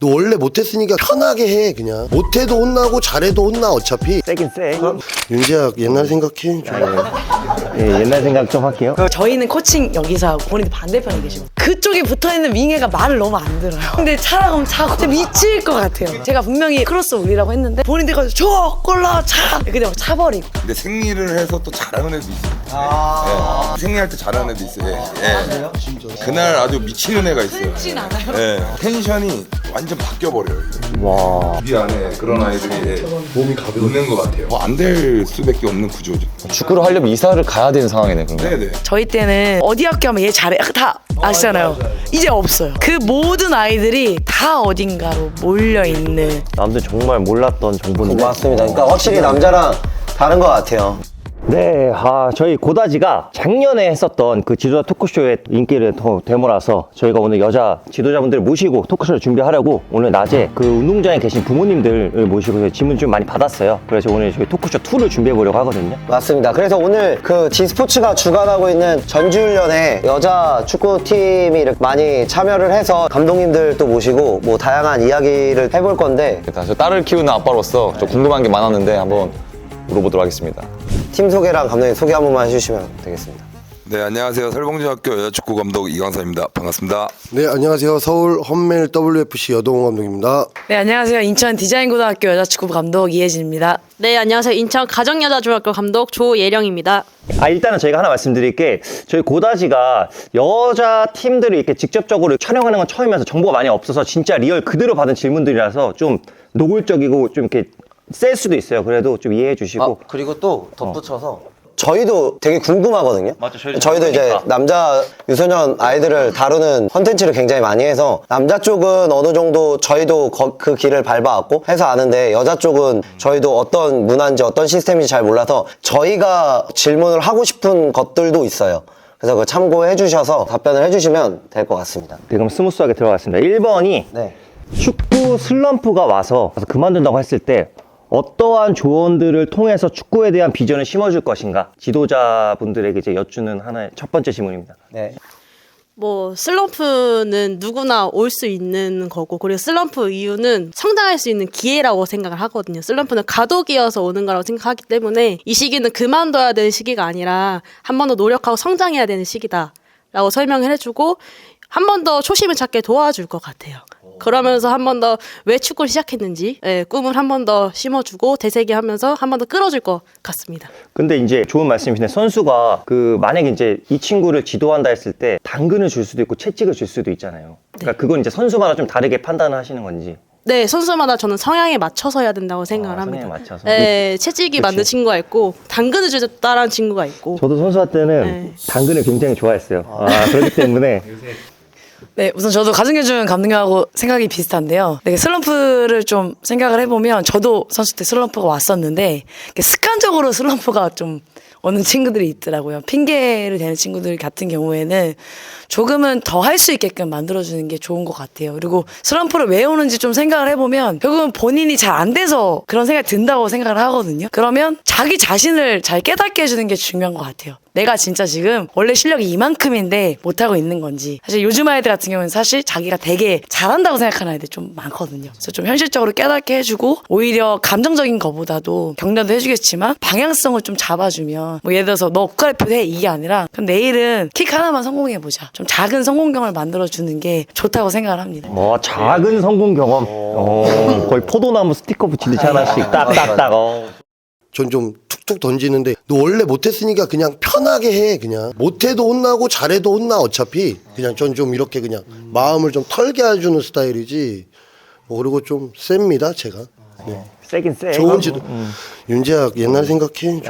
너 원래 못했으니까 편하게 해. 그냥 못해도 혼나고 잘해도 혼나. 어차피 세긴 세. 윤재야 옛날 생각해. 예, 옛날 생각 좀 할게요. 저희는 코칭 여기서 하고 본인도 반대편에 계시고 그쪽에 붙어있는 윙해가 말을 너무 안 들어요. 근데 차라고 차고 진짜 미칠 것 같아요. 제가 분명히 크로스 올리라고 했는데 본인들이 가서 줘! 골라! 차! 근데 막 차버리고. 근데 생리를 해서 또 잘하는 애도 있어요. 예. 생리할 때 잘하는 애도 있어요. 예. 그날 아주 미치는 애가 있어요. 그렇진 않아요. 예. 텐션이 완전 바뀌어버려요. 이게. 와. 우리 안에 그런 아이들이 몸이 가벼운 것 같아요. 안 될 수밖에 없는 구조죠. 축구를 하려면 이사를 가야 되는 상황이네, 그러면. 네네. 저희 때는 어디 학교 하면 얘 잘해 다 아시잖아요. 이제 없어요. 그 모든 아이들이 다 어딘가로 몰려있는. 남들 정말 몰랐던 정보인데. 맞습니다. 그러니까 확실히 남자랑 다른 것 같아요. 네, 저희 고다지가 작년에 했었던 그 지도자 토크쇼의 인기를 더 되몰아서 저희가 오늘 여자 지도자분들을 모시고 토크쇼를 준비하려고 오늘 낮에 그 운동장에 계신 부모님들을 모시고 질문 좀 많이 받았어요. 그래서 오늘 저희 토크쇼 2를 준비해 보려고 하거든요. 맞습니다. 그래서 오늘 그 G스포츠가 주관하고 있는 전주훈련에 여자 축구팀이 이렇게 많이 참여를 해서 감독님들도 모시고 뭐 다양한 이야기를 해볼 건데 저 딸을 키우는 아빠로서 좀 궁금한 게 많았는데 한번 물어보도록 하겠습니다. 팀 소개랑 감독님 소개 한 번만 해주시면 되겠습니다. 네, 안녕하세요. 설봉중학교 여자축구 감독 이광섭입니다. 반갑습니다. 네 안녕하세요. 서울 험멜 WFC 여동호 감독입니다. 네, 안녕하세요. 인천 디자인고등학교 여자축구부 감독 이혜진입니다. 네, 안녕하세요. 인천 가정여자중학교 감독 조예령입니다. 일단은 저희가 하나 말씀드릴 게 저희 고다지가 여자 팀들을 이렇게 직접적으로 촬영하는 건 처음이라서 정보가 많이 없어서 진짜 리얼 그대로 받은 질문들이라서 좀 노골적이고 좀 이렇게 셀 수도 있어요. 그래도 좀 이해해 주시고. 그리고 또 덧붙여서 저희도 되게 궁금하거든요. 맞죠, 저희도 이제 그러니까. 남자 유소년 아이들을 다루는 컨텐츠를 굉장히 많이 해서 남자 쪽은 어느 정도 저희도 그 길을 밟아왔고 해서 아는데 여자 쪽은 저희도 어떤 문화인지 어떤 시스템인지 잘 몰라서 저희가 질문을 하고 싶은 것들도 있어요. 그래서 그걸 참고해 주셔서 답변을 해 주시면 될 것 같습니다. 네, 그럼 스무스하게 들어가겠습니다. 1번이 네. 축구 슬럼프가 와서 그만둔다고 했을 때 어떠한 조언들을 통해서 축구에 대한 비전을 심어줄 것인가? 지도자분들에게 이제 여쭈는 하나의 첫 번째 질문입니다. 네. 뭐 슬럼프는 누구나 올 수 있는 거고, 그리고 슬럼프 이유는 성장할 수 있는 기회라고 생각을 하거든요. 슬럼프는 가독이어서 오는 거라고 생각하기 때문에 이 시기는 그만둬야 되는 시기가 아니라 한 번 더 노력하고 성장해야 되는 시기다 라고 설명을 해주고 한 번 더 초심을 찾게 도와줄 것 같아요. 그러면서 한 번 더 왜 축구를 시작했는지 꿈을 한 번 더 심어주고 되새김하면서 한 번 더 끌어줄 것 같습니다. 근데 이제 좋은 말씀이신데 선수가 만약에 이제 이 친구를 지도한다 했을 때 당근을 줄 수도 있고 채찍을 줄 수도 있잖아요. 그러니까 그건 이제 선수마다 좀 다르게 판단을 하시는 건지. 네, 선수마다 저는 성향에 맞춰서 해야 된다고 생각을 합니다. 성향에 맞춰서? 네, 채찍이 맞는 친구가 있고 당근을 주겠다라는 친구가 있고. 저도 선수 할 때는 네. 당근을 굉장히 좋아했어요. 그렇기 때문에 네, 우선 저도 가정여중 감독님하고 생각이 비슷한데요. 네, 슬럼프를 좀 생각을 해보면 저도 선수 때 슬럼프가 왔었는데 습관적으로 슬럼프가 좀 오는 친구들이 있더라고요. 핑계를 대는 친구들 같은 경우에는 조금은 더 할 수 있게끔 만들어주는 게 좋은 것 같아요. 그리고 슬럼프를 왜 오는지 좀 생각을 해보면 결국은 본인이 잘 안 돼서 그런 생각이 든다고 생각을 하거든요. 그러면 자기 자신을 잘 깨닫게 해주는 게 중요한 것 같아요. 내가 진짜 지금 원래 실력이 이만큼인데 못하고 있는 건지. 사실 요즘 아이들 같은 경우는 사실 자기가 되게 잘한다고 생각하는 아이들 좀 많거든요. 그래서 좀 현실적으로 깨닫게 해주고 오히려 감정적인 것보다도 격려도 해주겠지만 방향성을 좀 잡아주면 뭐 예를 들어서 너 국가대표 해 이게 아니라 그럼 내일은 킥 하나만 성공해보자. 좀 작은 성공 경험을 만들어주는 게 좋다고 생각을 합니다. 작은 성공 경험. 거의 포도나무 스티커 붙이듯이 하나씩 딱딱딱. 전 좀 툭툭 던지는데 너 원래 못했으니까 그냥 편하게 해. 그냥 못해도 혼나고 잘해도 혼나. 어차피 그냥 전 좀 이렇게 그냥 마음을 좀 털게 해주는 스타일이지. 그리고 좀 셉니다 제가. 네. 세긴 세. 좋은 지도. 윤재야 옛날 생각해.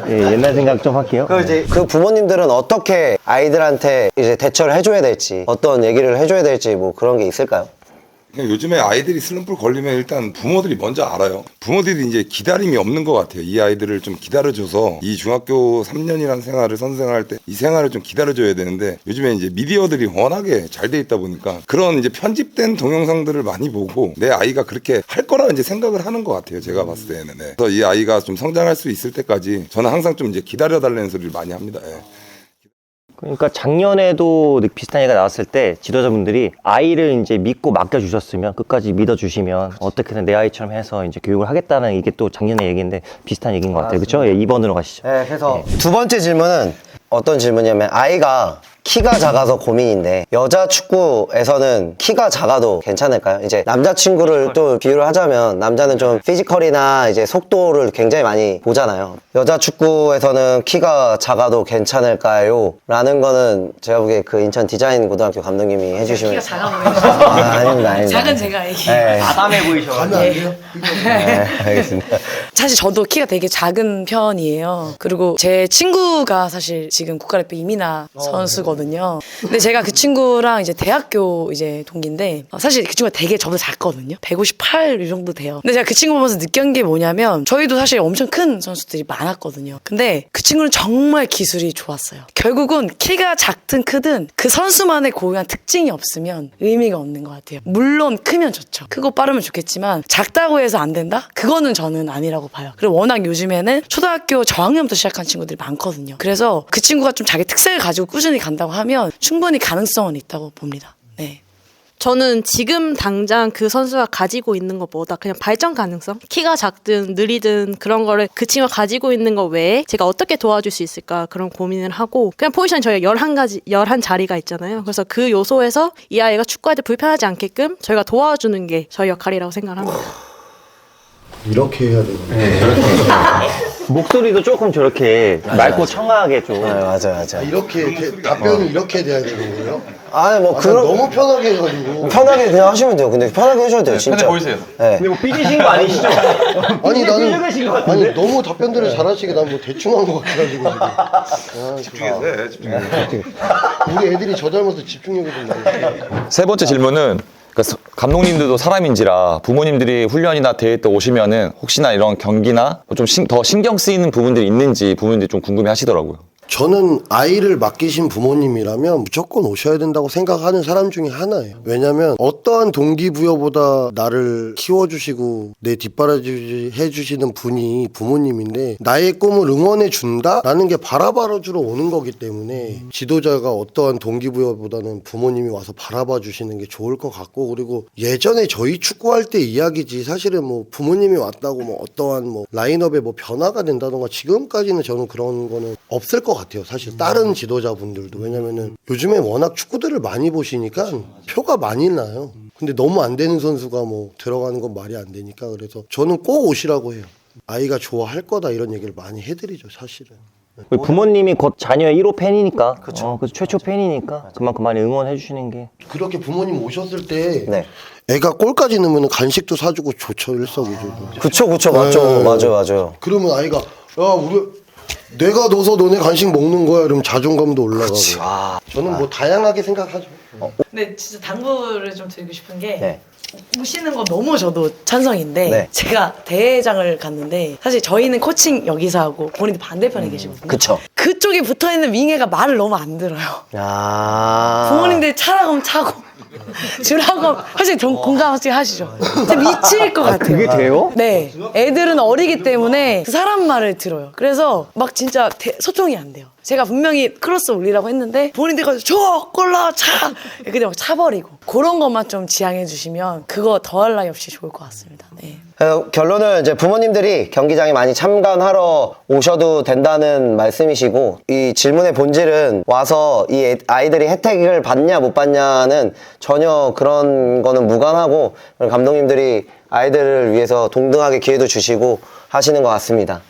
예, 옛날 생각 좀 할게요. 그 부모님들은 어떻게 아이들한테 이제 대처를 해줘야 될지 어떤 얘기를 해줘야 될지 뭐 그런 게 있을까요? 그냥 요즘에 아이들이 슬럼프를 걸리면 일단 부모들이 먼저 알아요. 부모들이 이제 기다림이 없는 것 같아요. 이 아이들을 좀 기다려줘서 이 중학교 3년이라는 생활을 선생할 때 이 생활을 좀 기다려줘야 되는데 요즘에 이제 미디어들이 워낙에 잘 돼 있다 보니까 그런 이제 편집된 동영상들을 많이 보고 내 아이가 그렇게 할 거라 이제 생각을 하는 것 같아요. 제가 봤을 때는. 네. 그래서 이 아이가 좀 성장할 수 있을 때까지 저는 항상 좀 이제 기다려달라는 소리를 많이 합니다. 예. 그러니까 작년에도 비슷한 얘기가 나왔을 때 지도자분들이 아이를 이제 믿고 맡겨주셨으면 끝까지 믿어주시면 어떻게든 내 아이처럼 해서 이제 교육을 하겠다는 이게 또 작년의 얘기인데 비슷한 얘기인 것 같아요. 그렇죠? 예, 2번으로 가시죠. 네, 그래서 두 번째 질문은 어떤 질문이냐면 아이가 키가 작아서 고민인데 여자 축구에서는 키가 작아도 괜찮을까요? 이제 남자친구를 또 비유를 하자면 남자는 좀 피지컬이나 이제 속도를 굉장히 많이 보잖아요. 여자 축구에서는 키가 작아도 괜찮을까요? 라는 거는 제가 보기에 그 인천 디자인 고등학교 감독님이 해주시면 키가 작아 보이죠? 아닙니다. 작은 제가 얘기해요. 네. 아담해 보이셔. 가면 안 돼요? 네, 알겠습니다. 사실 저도 키가 되게 작은 편이에요. 그리고 제 친구가 사실 지금 국가대표 이민아 선수거든요. 근데 제가 그 친구랑 이제 대학교 이제 동기인데 사실 그 친구가 되게 저보다 작거든요. 158 이 정도 돼요. 근데 제가 그 친구 보면서 느낀 게 뭐냐면 저희도 사실 엄청 큰 선수들이 많았거든요. 근데 그 친구는 정말 기술이 좋았어요. 결국은 키가 작든 크든 그 선수만의 고유한 특징이 없으면 의미가 없는 것 같아요. 물론 크면 좋죠. 크고 빠르면 좋겠지만 작다고 해서 안 된다? 그거는 저는 아니라고 봐요. 그리고 워낙 요즘에는 초등학교 저학년부터 시작한 친구들이 많거든요. 그래서 그 친구가 좀 자기 특색을 가지고 꾸준히 간다고 하면 충분히 가능성은 있다고 봅니다. 네. 저는 지금 당장 그 선수가 가지고 있는 것보다 그냥 발전 가능성? 키가 작든 느리든 그런 거를 그 친구가 가지고 있는 것 외에 제가 어떻게 도와줄 수 있을까 그런 고민을 하고 그냥 포지션이 저희가 11자리가 있잖아요. 그래서 그 요소에서 이 아이가 축구할 때 불편하지 않게끔 저희가 도와주는 게 저희 역할이라고 생각합니다. 이렇게 해야 되는데. 목소리도 조금 저렇게 맑고 청아하게 좀. 네, 맞아요. 이렇게 답변이 이렇게 돼야 되는 거예요? 아니 뭐 그럼 너무 편하게 해가지고. 편하게 그냥 하시면 돼요. 근데 편하게 해줘야 돼요, 진짜. 보이세요? 네. 근데 뭐 삐지신 거 아니시죠? 아니 나는 삐져가신 것 같은데? 아니 너무 답변들을 잘하시게 난 뭐 대충 한 것 같아가지고 지금. 집중해서 해, 집중해서. 우리 애들이 저 닮아서 집중력이 좀 많이. 세 번째 질문은 그러니까 감독님들도 사람인지라 부모님들이 훈련이나 대회 때 오시면은 혹시나 이런 경기나 좀 더 신경 쓰이는 부분들이 있는지 부모님들이 좀 궁금해 하시더라고요. 저는 아이를 맡기신 부모님이라면 무조건 오셔야 된다고 생각하는 사람 중에 하나예요. 왜냐면 어떠한 동기부여보다 나를 키워주시고 내 뒷바라지 해주시는 분이 부모님인데 나의 꿈을 응원해 준다라는 게 바라봐주러 오는 거기 때문에 지도자가 어떠한 동기부여보다는 부모님이 와서 바라봐 주시는 게 좋을 것 같고, 그리고 예전에 저희 축구할 때 이야기지 사실은 뭐 부모님이 왔다고 뭐 어떠한 뭐 라인업에 뭐 변화가 된다던가 지금까지는 저는 그런 거는 없을 것 같아요. 사실 다른 지도자분들도. 왜냐면은 요즘에 워낙 축구들을 많이 보시니까 표가 많이 나요. 근데 너무 안 되는 선수가 뭐 들어가는 건 말이 안 되니까. 그래서 저는 꼭 오시라고 해요. 아이가 좋아할 거다 이런 얘기를 많이 해드리죠, 사실은. 부모님이 곧 자녀의 1호 팬이니까. 그래서 최초 팬이니까 그만큼 많이 응원해 주시는 게. 그렇게 부모님 오셨을 때 네. 애가 골까지 넣으면 간식도 사주고 좋죠, 일석이조. 그쵸, 맞죠. 맞아요. 그러면 아이가 내가 넣어서 너네 간식 먹는 거야 이러면 자존감도 올라가고. 저는 뭐 다양하게 생각하죠. 근데 진짜 당부를 좀 드리고 싶은 게 네. 오시는 거 너무 저도 찬성인데 네. 제가 대회장을 갔는데 사실 저희는 코칭 여기서 하고 본인들 반대편에 계시거든요. 그쵸. 그쪽에 붙어있는 윙애가 말을 너무 안 들어요. 부모님들이 차라고 하면 차고 주라고 하면 사실 좀 공감하시 하시죠. 진짜 미칠 것 같아요. 그게 돼요? 네. 애들은 어리기 때문에 그 사람 말을 들어요. 그래서 막 진짜 소통이 안 돼요. 제가 분명히 크로스 올리라고 했는데 본인들이 가서 골라 차 근데 막 차버리고 그런 것만 좀 지양해 주시면 그거 더할 나위 없이 좋을 것 같습니다. 네. 결론은 이제 부모님들이 경기장에 많이 참관하러 오셔도 된다는 말씀이시고, 이 질문의 본질은 와서 이 아이들이 혜택을 받냐 못 받냐는 전혀 그런 거는 무관하고 감독님들이 아이들을 위해서 동등하게 기회도 주시고 하시는 것 같습니다.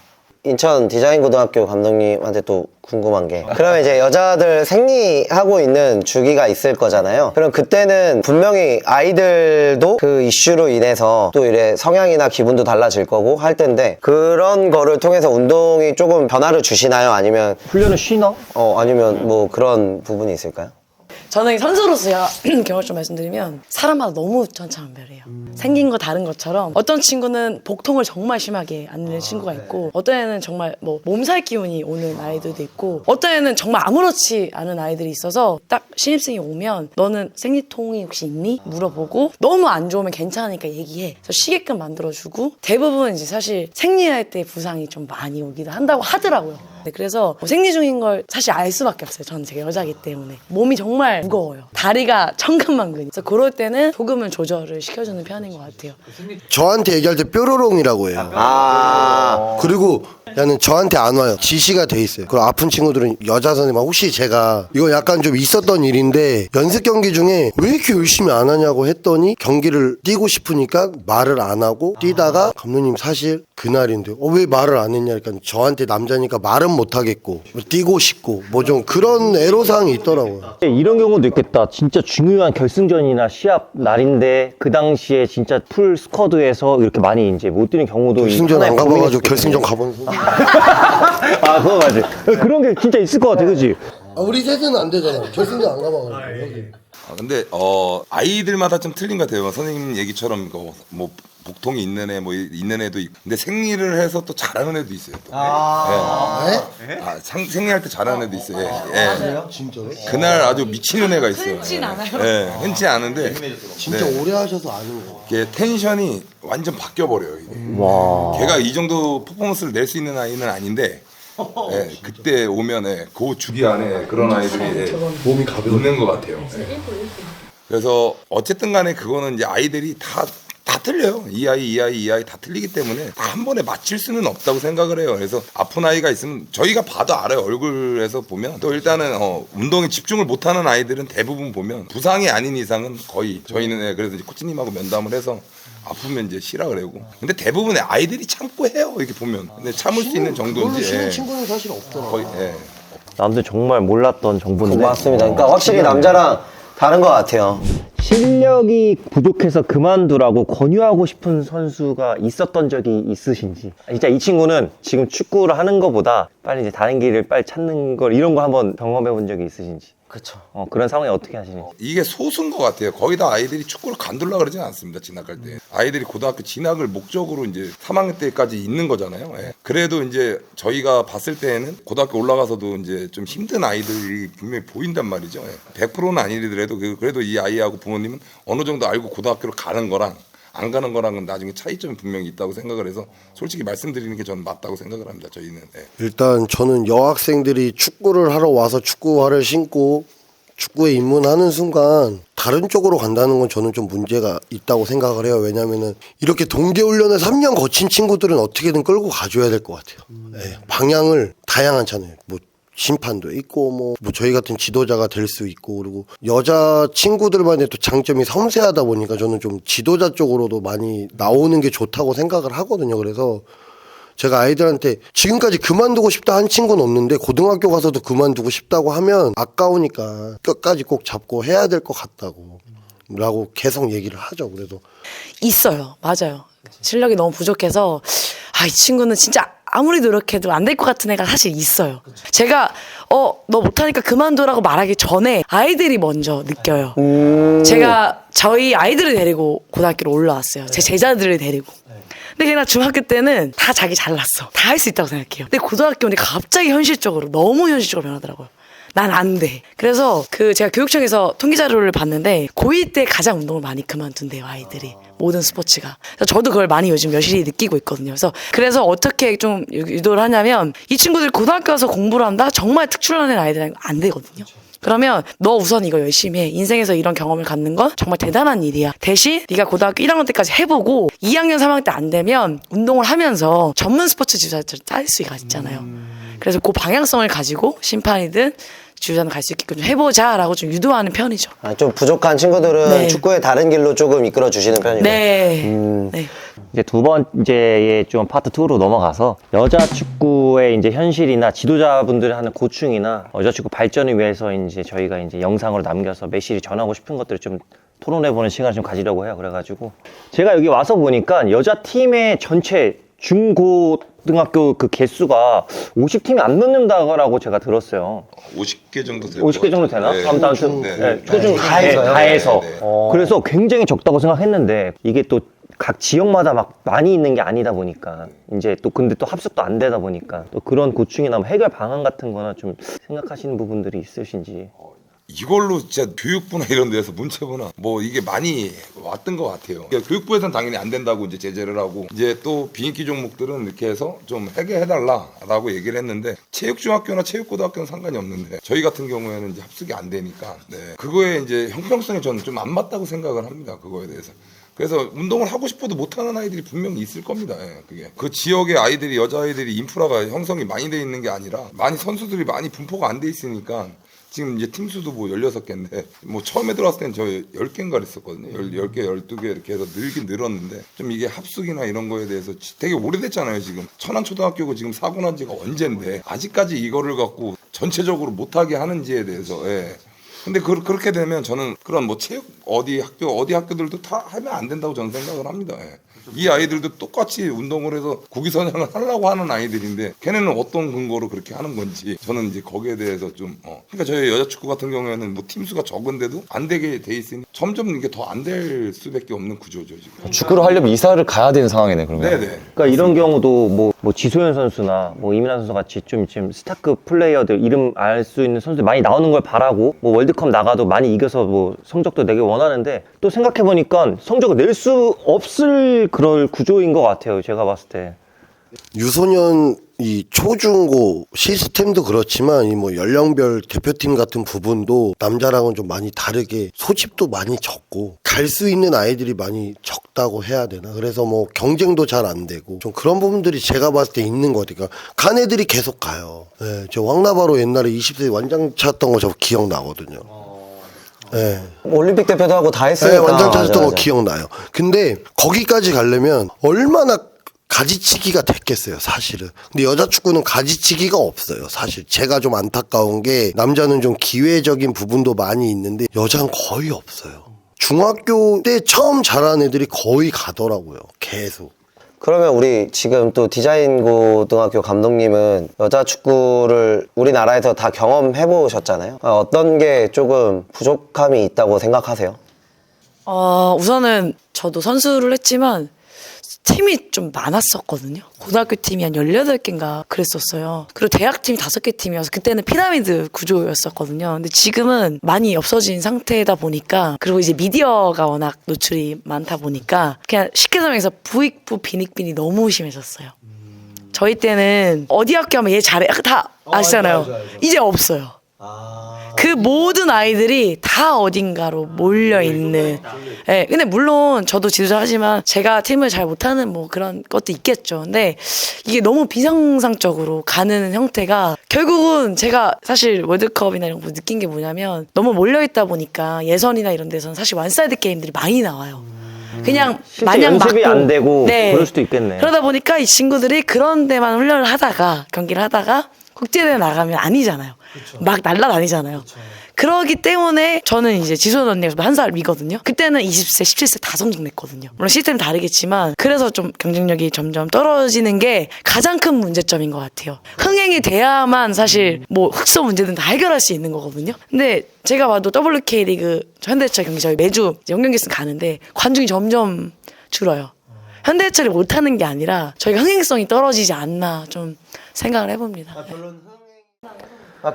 인천 디자인고등학교 감독님한테 또 궁금한 게, 그러면 이제 여자들 생리하고 있는 주기가 있을 거잖아요. 그럼 그때는 분명히 아이들도 그 이슈로 인해서 또 이래 성향이나 기분도 달라질 거고 할 텐데, 그런 거를 통해서 운동이 조금 변화를 주시나요? 아니면 훈련을 쉬나? 아니면 뭐 그런 부분이 있을까요? 저는 선수로서 경험을 좀 말씀드리면 사람마다 너무 천차만별이에요. 생긴 거 다른 것처럼 어떤 친구는 복통을 정말 심하게 앓는 친구가 있고, 어떤 애는 정말 뭐 몸살 기운이 오는 아이들도 있고, 어떤 애는 정말 아무렇지 않은 아이들이 있어서 딱 신입생이 오면 너는 생리통이 혹시 있니? 물어보고 너무 안 좋으면 괜찮으니까 얘기해. 그래서 쉬게끔 만들어주고, 대부분 이제 사실 생리할 때 부상이 좀 많이 오기도 한다고 하더라고요. 네, 그래서 생리 중인 걸 사실 알 수밖에 없어요. 저는 제가 여자이기 때문에 몸이 정말 무거워요. 다리가 천근만근. 그래서 그럴 때는 조금은 조절을 시켜주는 편인 것 같아요. 저한테 얘기할 때 뾰로롱이라고 해요. 그리고 야는 저한테 안 와요. 지시가 돼 있어요. 그리고 아픈 친구들은 여자 선생님 혹시 제가 이거 약간 좀 있었던 일인데 연습 경기 중에 왜 이렇게 열심히 안 하냐고 했더니 경기를 뛰고 싶으니까 말을 안 하고 뛰다가 감독님 사실 그날인데 왜 말을 안 했냐 그러니까 저한테 남자니까 말은 못 하겠고 뛰고 싶고 뭐 좀 그런 애로사항이 있더라고요. 이런 경우도 있겠다. 진짜 중요한 결승전이나 시합 날인데 그 당시에 진짜 풀 스쿼드에서 이렇게 많이 이제 못 뛰는 경우도 결승전 하나의 안 고민일 가봐가지고 수도 결승전 있겠네. 가본 거. 아, 그거 맞지. 그런 게 진짜 있을 것 같아, 그지? 우리 셋은 안 되잖아. 결승전 안 가봐가지고. 근데 아이들마다 좀 틀린 것 같아요. 선생님 얘기처럼 뭐 복통이 있는 애 뭐 있는 애도 있고 근데 생리를 해서 또 잘하는 애도 있어요. 또. 생리할 때 잘하는 애도 있어요. 예. 진짜로? 그날 아주 미치는 애가 있어요. 흔치 않아요? 예, 흔치 않은데 진짜 네. 오래 하셔서 아는 거. 이게 텐션이 완전 바뀌어 버려요. 이게. 와. 걔가 이 정도 퍼포먼스를 낼 수 있는 아이는 아닌데 예, 그때 오면 그 주기 안에 그런 아이들이 몸이 가벼워. 있는 것 같아요. 예. 그래서 어쨌든 간에 그거는 이제 아이들이 다 틀려요. 이 아이 다 틀리기 때문에 다 한 번에 맞출 수는 없다고 생각을 해요. 그래서 아픈 아이가 있으면 저희가 봐도 알아요. 얼굴에서 보면 또 일단은 운동에 집중을 못하는 아이들은 대부분 보면 부상이 아닌 이상은 거의 저희는 그래서 이제 코치님하고 면담을 해서 아프면 이제 쉬라 그러고 근데 대부분의 아이들이 참고 해요. 이렇게 보면 근데 참을 수 있는 그걸로 정도인지 쉬는 친구는 사실 없더라고. 거의 남들 정말 몰랐던 정보인데. 맞습니다. 그러니까 확실히 남자랑 다른 것 같아요. 실력이 부족해서 그만두라고 권유하고 싶은 선수가 있었던 적이 있으신지. 진짜 이 친구는 지금 축구를 하는 것보다 빨리 이제 다른 길을 빨리 찾는 걸 이런 거 한번 경험해 본 적이 있으신지. 그렇죠. 그런 상황에 어떻게 하시는지. 이게 소수인 것 같아요. 거의 다 아이들이 축구를 간둘라 그러진 않습니다. 진학할 때. 아이들이 고등학교 진학을 목적으로 이제 3학년 때까지 있는 거잖아요. 예. 그래도 이제 저희가 봤을 때에는 고등학교 올라가서도 이제 좀 힘든 아이들이 분명히 보인단 말이죠. 예. 100%는 아니더라도 그래도 이 아이하고 부모님은 어느 정도 알고 고등학교를 가는 거랑 안 가는 거랑은 나중에 차이점이 분명히 있다고 생각을 해서 솔직히 말씀드리는 게 저는 맞다고 생각을 합니다. 저희는. 예. 일단 저는 여학생들이 축구를 하러 와서 축구화를 신고 축구에 입문하는 순간 다른 쪽으로 간다는 건 저는 좀 문제가 있다고 생각을 해요. 왜냐면은 이렇게 동계훈련을 3년 거친 친구들은 어떻게든 끌고 가줘야 될 것 같아요. 예, 방향을 다양하잖아요. 뭐 심판도 있고 뭐 저희 같은 지도자가 될 수 있고 그리고 여자 친구들만의 또 장점이 섬세하다 보니까 저는 좀 지도자 쪽으로도 많이 나오는 게 좋다고 생각을 하거든요. 그래서 제가 아이들한테 지금까지 그만두고 싶다 한 친구는 없는데 고등학교 가서도 그만두고 싶다고 하면 아까우니까 끝까지 꼭 잡고 해야 될 것 같다고 라고 계속 얘기를 하죠. 그래도 있어요. 맞아요. 실력이 너무 부족해서 이 친구는 진짜 아무리 노력해도 안 될 것 같은 애가 사실 있어요. 제가 너 못하니까 그만두라고 말하기 전에 아이들이 먼저 느껴요. 제가 저희 아이들을 데리고 고등학교로 올라왔어요. 제 제자들을 데리고. 근데 걔가 중학교 때는 다 자기 잘났어. 다 할 수 있다고 생각해요. 근데 고등학교 오니까 갑자기 현실적으로 너무 현실적으로 변하더라고요. 난 안 돼. 그래서 제가 교육청에서 통계 자료를 봤는데 고1 때 가장 운동을 많이 그만둔대요, 아이들이. 모든 스포츠가. 그래서 저도 그걸 많이 요즘 여실히 느끼고 있거든요. 그래서 어떻게 좀 유도를 하냐면 이 친구들 고등학교 가서 공부를 한다? 정말 특출나는 아이들은 안 되거든요. 그러면 너 우선 이거 열심히 해. 인생에서 이런 경험을 갖는 건 정말 대단한 일이야. 대신 네가 고등학교 1학년 때까지 해보고 2학년, 3학년 때 안 되면 운동을 하면서 전문 스포츠 지도자를 짤 수가 있잖아요. 그래서 그 방향성을 가지고 심판이든 지도자는 갈 수 있게끔 좀 해보자라고 좀 유도하는 편이죠. 좀 부족한 친구들은 네. 축구의 다른 길로 조금 이끌어 주시는 편이고. 네. 네. 이제 두 번째의 좀 파트 2로 넘어가서 여자 축구의 이제 현실이나 지도자분들이 하는 고충이나 여자 축구 발전을 위해서 이제 저희가 이제 영상으로 남겨서 매실이 전하고 싶은 것들을 좀 토론해보는 시간을 좀 가지려고 해요. 그래가지고 제가 여기 와서 보니까 여자 팀의 전체 중고등학교 그 개수가 50팀이 안 넘는다고 제가 들었어요. 50개 정도 되는 50개 정도 되나? 네. 아무튼 초중 다 해서요? 다 해서. 네, 네. 그래서 굉장히 적다고 생각했는데 이게 또 각 지역마다 막 많이 있는 게 아니다 보니까 이제 또 근데 또 합숙도 안 되다 보니까 또 그런 고충이나 뭐 해결 방안 같은 거나 좀 생각하시는 부분들이 있으신지. 이걸로 진짜 교육부나 이런 데서 문체부나 뭐 이게 많이 왔던 것 같아요. 그러니까 교육부에서는 당연히 안 된다고 이제 제재를 하고 이제 또 비인기 종목들은 이렇게 해서 좀 해결해달라라고 얘기를 했는데 체육중학교나 체육고등학교는 상관이 없는데 저희 같은 경우에는 이제 합숙이 안 되니까 그거에 이제 형평성이 저는 좀 안 맞다고 생각을 합니다. 그거에 대해서. 그래서 운동을 하고 싶어도 못하는 아이들이 분명히 있을 겁니다. 그게 그 지역의 아이들이 여자아이들이 인프라가 형성이 많이 돼 있는 게 아니라 많이 선수들이 많이 분포가 안 돼 있으니까 지금 이제 팀 수도 뭐 16개인데 뭐 처음에 들어왔을 때는 저 10개인가 그랬었거든요. 10개, 12개 이렇게 해서 늘긴 늘었는데 좀 이게 합숙이나 이런 거에 대해서 되게 오래됐잖아요. 지금 천안초등학교가 지금 사고 난 지가 언젠데 아직까지 이거를 갖고 전체적으로 못하게 하는지에 대해서 근데 그렇게 되면 저는 그런 뭐 체육 어디 학교들도 다 하면 안 된다고 저는 생각을 합니다. 이 아이들도 똑같이 운동을 해서 국위선양을 하려고 하는 아이들인데 걔네는 어떤 근거로 그렇게 하는 건지 저는 이제 거기에 대해서 좀 그러니까 저희 여자 축구 같은 경우에는 뭐 팀수가 적은데도 안 되게 돼 있으니 점점 이게 더 안 될 수밖에 없는 구조죠 지금. 축구를 하려면 이사를 가야 되는 상황이네 그러면. 네네. 그러니까 이런 경우도 뭐 지소연 선수나 뭐 이민아 선수 같이 좀 지금 스타급 플레이어들 이름 알 수 있는 선수들 많이 나오는 걸 바라고 뭐 월드컵 나가도 많이 이겨서 뭐 성적도 내길 원하는데 또 생각해 보니까 성적을 낼 수 없을 그럴 구조인 것 같아요. 제가 봤을 때. 유소년 이 초중고 시스템도 그렇지만 이 뭐 연령별 대표팀 같은 부분도 남자랑은 좀 많이 다르게 소집도 많이 적고 갈 수 있는 아이들이 많이 적다고 해야 되나. 그래서 뭐 경쟁도 잘 안 되고 좀 그런 부분들이 제가 봤을 때 있는 것 같아요. 그러니까 간 애들이 계속 가요. 저 왕나바로 옛날에 20세 완장 찼던 거 저 기억나거든요. 올림픽 대표도 하고 다 했으니까. 완장 찼던 거 맞아. 기억나요. 근데 거기까지 가려면 얼마나 가지치기가 됐겠어요, 사실은. 근데 여자 축구는 가지치기가 없어요, 사실. 제가 좀 안타까운 게 남자는 좀 기회적인 부분도 많이 있는데 여자는 거의 없어요. 중학교 때 처음 자란 애들이 거의 가더라고요, 계속. 그러면 우리 지금 또 디자인고등학교 감독님은 여자 축구를 우리나라에서 다 경험해 보셨잖아요. 어떤 게 조금 부족함이 있다고 생각하세요? 우선은 저도 선수를 했지만 팀이 좀 많았었거든요. 고등학교 팀이 한 18개인가 그랬었어요. 그리고 대학 팀이 5개 팀이어서 그때는 피라미드 구조였었거든요. 근데 지금은 많이 없어진 상태다 보니까 그리고 이제 미디어가 워낙 노출이 많다 보니까 그냥 쉽게 설명해서 부익부 빈익빈이 너무 심해졌어요. 저희 때는 어디 학교 하면 얘 잘해 다 아시잖아요. 이제 없어요. 그 모든 아이들이 다 어딘가로 몰려있는. 근데 물론 저도 지도자 하지만 제가 팀을 잘 못하는 뭐 그런 것도 있겠죠. 근데 이게 너무 비정상적으로 가는 형태가 결국은 제가 사실 월드컵이나 이런 거 느낀 게 뭐냐면 너무 몰려있다 보니까 예선이나 이런 데서는 사실 완사이드 게임들이 많이 나와요. 그냥 마냥 연습이 맞고. 안 되고 그럴 수도 있겠네. 그러다 보니까 이 친구들이 그런 데만 훈련을 하다가 경기를 하다가 국제대회 나가면 아니잖아요. 막 날라다니잖아요. 그러기 때문에 저는 이제 지소연 언니가 한 살 위거든요. 그때는 20세, 17세 다 성적 냈거든요. 물론 시스템이 다르겠지만 그래서 좀 경쟁력이 점점 떨어지는 게 가장 큰 문제점인 것 같아요. 흥행이 돼야만 사실 뭐 흑소 문제는 다 해결할 수 있는 거거든요. 근데 제가 봐도 WK리그 현대차 경기 저희 매주 연경기승 가는데 관중이 점점 줄어요. 현대차를 못하는 게 아니라 저희가 흥행성이 떨어지지 않나 좀 생각을 해봅니다.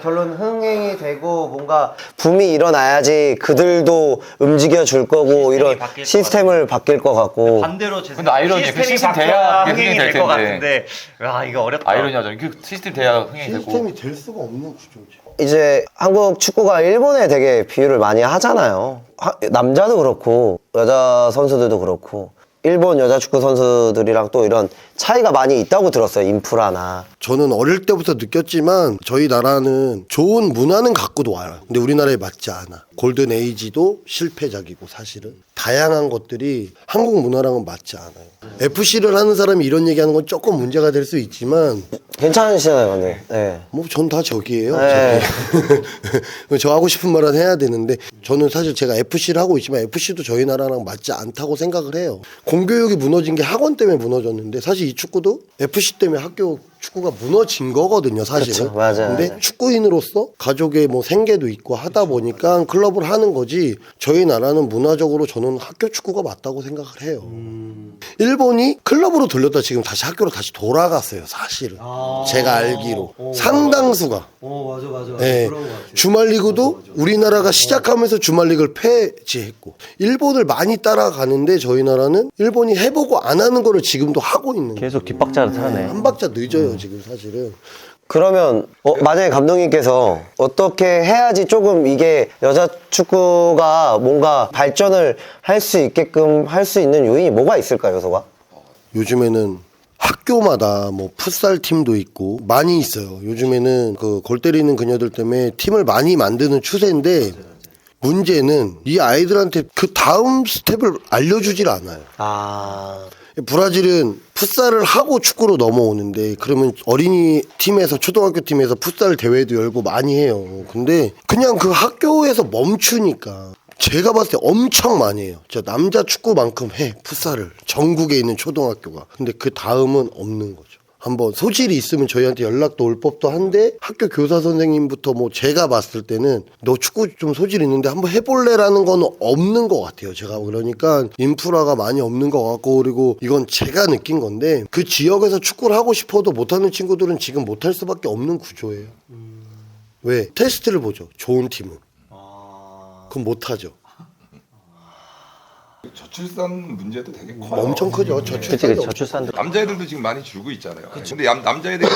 결론 흥행이 되고 뭔가 붐이 일어나야지 그들도 움직여 줄 거고 이런 시스템을 바뀔 것 같고. 반대로 근데 아이러니야. 그 시스템 돼야 흥행이 될 것 텐데. 같은데. 야, 이거 어렵다. 아이러니하잖아. 그 시스템 돼야 흥행이 되고. 시스템이 될 수가 없는 구조지. 이제 한국 축구가 일본에 되게 비유를 많이 하잖아요. 남자도 그렇고 여자 선수들도 그렇고 일본 여자 축구 선수들이랑 또 이런 차이가 많이 있다고 들었어요. 인프라나. 저는 어릴 때부터 느꼈지만 저희 나라는 좋은 문화는 갖고도 와요. 근데 우리나라에 맞지 않아. 골든 에이지도 실패작이고 사실은 다양한 것들이 한국 문화랑은 맞지 않아요. FC를 하는 사람이 이런 얘기하는 건 조금 문제가 될 수 있지만 괜찮으시잖아요, 근데. 네. 뭐 전 다 저기예요. 네. 저 하고 싶은 말은 해야 되는데 저는 사실 제가 FC를 하고 있지만 FC도 저희 나라랑 맞지 않다고 생각을 해요. 공교육이 무너진 게 학원 때문에 무너졌는데 사실 이 축구도 FC 때문에 학교 축구가 무너진 거거든요, 사실은. 그쵸, 맞아요, 근데 맞아요. 축구인으로서 가족의 뭐 생계도 있고 하다 보니까 클럽을 하는 거지. 저희 나라는 문화적으로 저는 학교 축구가 맞다고 생각을 해요. 일본이 클럽으로 돌렸다 지금 다시 학교로 다시 돌아갔어요, 사실은. 제가 알기로 상당수가. 맞아. 네. 주말 리그도 우리나라가 시작하면서 주말 리그를 폐지했고 일본을 많이 따라가는데 저희 나라는 일본이 해보고 안 하는 거를 지금도 하고 있는 거예요. 계속 뒷박자를 타네. 한 박자 늦어요 지금 사실은. 그러면 만약에 감독님께서 어떻게 해야지 조금 이게 여자 축구가 뭔가 발전을 할 수 있게끔 할 수 있는 요인이 뭐가 있을까요, 요소가? 요즘에는 학교마다 뭐 풋살 팀도 있고 많이 있어요. 요즘에는 그 골 때리는 그녀들 때문에 팀을 많이 만드는 추세인데 문제는 이 아이들한테 그 다음 스텝을 알려주질 않아요. 브라질은 풋살을 하고 축구로 넘어오는데 그러면 어린이 팀에서 초등학교 팀에서 풋살 대회도 열고 많이 해요. 근데 그냥 그 학교에서 멈추니까 제가 봤을 때 엄청 많이 해요. 저 남자 축구만큼 해 풋살을 전국에 있는 초등학교가. 근데 그 다음은 없는 거죠. 한번 소질이 있으면 저희한테 연락도 올 법도 한데 학교 교사 선생님부터 뭐 제가 봤을 때는 너 축구 좀 소질 있는데 한번 해볼래라는 건 없는 것 같아요. 제가 그러니까 인프라가 많이 없는 것 같고 그리고 이건 제가 느낀 건데 그 지역에서 축구를 하고 싶어도 못하는 친구들은 지금 못할 수밖에 없는 구조예요. 왜? 테스트를 보죠. 좋은 팀은. 그럼 못하죠. 저출산 문제도 되게 커요. 엄청 크죠. 그치, 저출산도. 남자애들도 지금 많이 줄고 있잖아요. 근데 남자애들이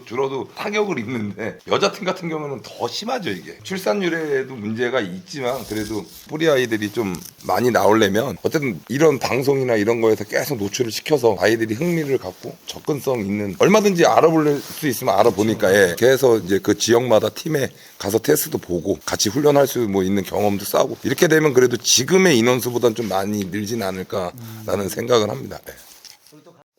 줄어도 타격을 입는데 여자팀 같은 경우는 더 심하죠 이게. 출산율에도 문제가 있지만 그래도 뿌리 아이들이 좀 많이 나오려면 어쨌든 이런 방송이나 이런 거에서 계속 노출을 시켜서 아이들이 흥미를 갖고 접근성 있는 얼마든지 알아볼 수 있으면 알아보니까 예. 그래서 이제 그 지역마다 팀에 가서 테스트도 보고 같이 훈련할 수 뭐 있는 경험도 쌓고 이렇게 되면 그래도 지금의 인원수보다는 좀 많이 늘진 않을까라는 생각을 합니다. 예.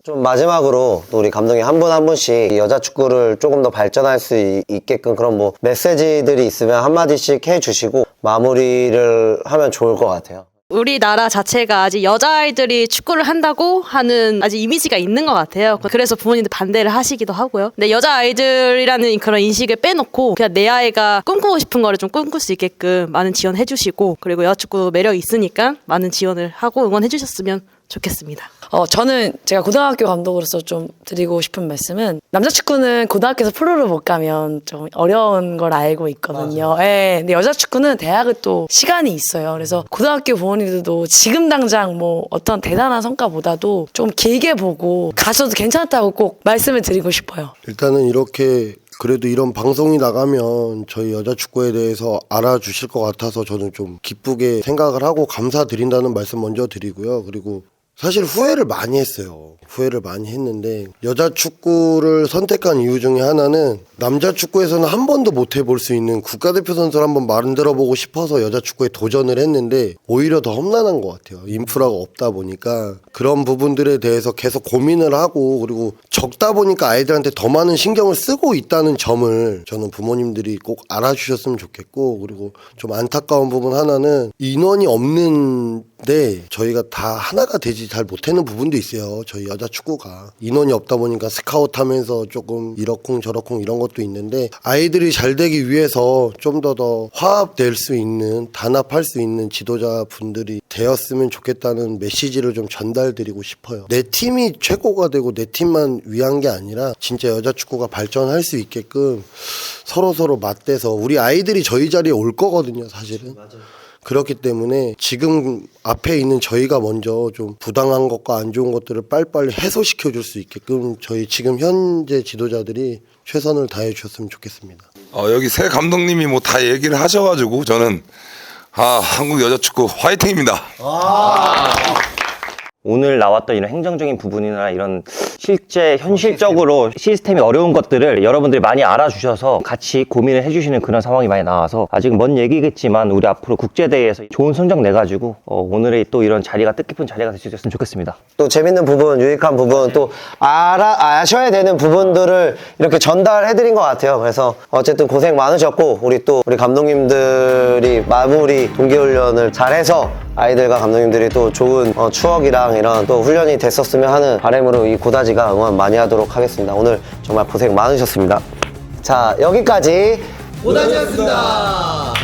좀 마지막으로 또 우리 감독님 한 분 한 분씩 여자 축구를 조금 더 발전할 수 있게끔 그런 뭐 메시지들이 있으면 한마디씩 해주시고 마무리를 하면 좋을 것 같아요. 우리나라 자체가 아직 여자아이들이 축구를 한다고 하는 아직 이미지가 있는 것 같아요. 그래서 부모님들 반대를 하시기도 하고요. 근데 여자아이들이라는 그런 인식을 빼놓고 그냥 내 아이가 꿈꾸고 싶은 거를 좀 꿈꿀 수 있게끔 많은 지원해 주시고 그리고 여자축구 매력이 있으니까 많은 지원을 하고 응원해 주셨으면 좋겠습니다. 저는 제가 고등학교 감독으로서 좀 드리고 싶은 말씀은 남자 축구는 고등학교에서 프로를 못 가면 좀 어려운 걸 알고 있거든요. 예. 근데 여자 축구는 대학은 또 시간이 있어요. 그래서 고등학교 부모님들도 지금 당장 뭐 어떤 대단한 성과보다도 좀 길게 보고 가셔도 괜찮다고 꼭 말씀을 드리고 싶어요. 일단은 이렇게 그래도 이런 방송이 나가면 저희 여자 축구에 대해서 알아주실 것 같아서 저는 좀 기쁘게 생각을 하고 감사드린다는 말씀 먼저 드리고요. 그리고 사실 후회를 많이 했어요. 후회를 많이 했는데 여자 축구를 선택한 이유 중에 하나는 남자 축구에서는 한 번도 못 해볼 수 있는 국가대표 선수를 한번 만들어보고 싶어서 여자 축구에 도전을 했는데 오히려 더 험난한 것 같아요. 인프라가 없다 보니까 그런 부분들에 대해서 계속 고민을 하고 그리고 적다 보니까 아이들한테 더 많은 신경을 쓰고 있다는 점을 저는 부모님들이 꼭 알아주셨으면 좋겠고 그리고 좀 안타까운 부분 하나는 인원이 없는데 저희가 다 하나가 되지 잘 못하는 부분도 있어요. 저희 여자 축구가 인원이 없다 보니까 스카웃하면서 조금 이러쿵 저러쿵 이런 것도 있는데 아이들이 잘 되기 위해서 좀 더 화합될 수 있는 단합할 수 있는 지도자분들이 되었으면 좋겠다는 메시지를 좀 전달드리고 싶어요. 내 팀이 최고가 되고 내 팀만 위한 게 아니라 진짜 여자 축구가 발전할 수 있게끔 서로 맞대서 우리 아이들이 저희 자리에 올 거거든요, 사실은. 그렇기 때문에 지금 앞에 있는 저희가 먼저 좀 부당한 것과 안 좋은 것들을 빨리빨리 해소시켜 줄 수 있게끔 저희 지금 현재 지도자들이 최선을 다해 주셨으면 좋겠습니다. 여기 새 감독님이 뭐 다 얘기를 하셔가지고 저는 한국 여자 축구 화이팅입니다. 오늘 나왔던 이런 행정적인 부분이나 이런 실제 현실적으로 시스템이 어려운 것들을 여러분들이 많이 알아주셔서 같이 고민을 해주시는 그런 상황이 많이 나와서 아직은 먼 얘기겠지만 우리 앞으로 국제대회에서 좋은 성적 내가지고 오늘의 또 이런 자리가 뜻깊은 자리가 될 수 있었으면 좋겠습니다. 또 재밌는 부분, 유익한 부분, 또 아셔야 되는 부분들을 이렇게 전달해드린 것 같아요. 그래서 어쨌든 고생 많으셨고 우리 감독님들이 마무리 동계훈련을 잘해서 아이들과 감독님들이 또 좋은 추억이랑 이런 또 훈련이 됐었으면 하는 바람으로 이 고다지가 응원 많이 하도록 하겠습니다. 오늘 정말 고생 많으셨습니다. 자, 여기까지 고다지였습니다.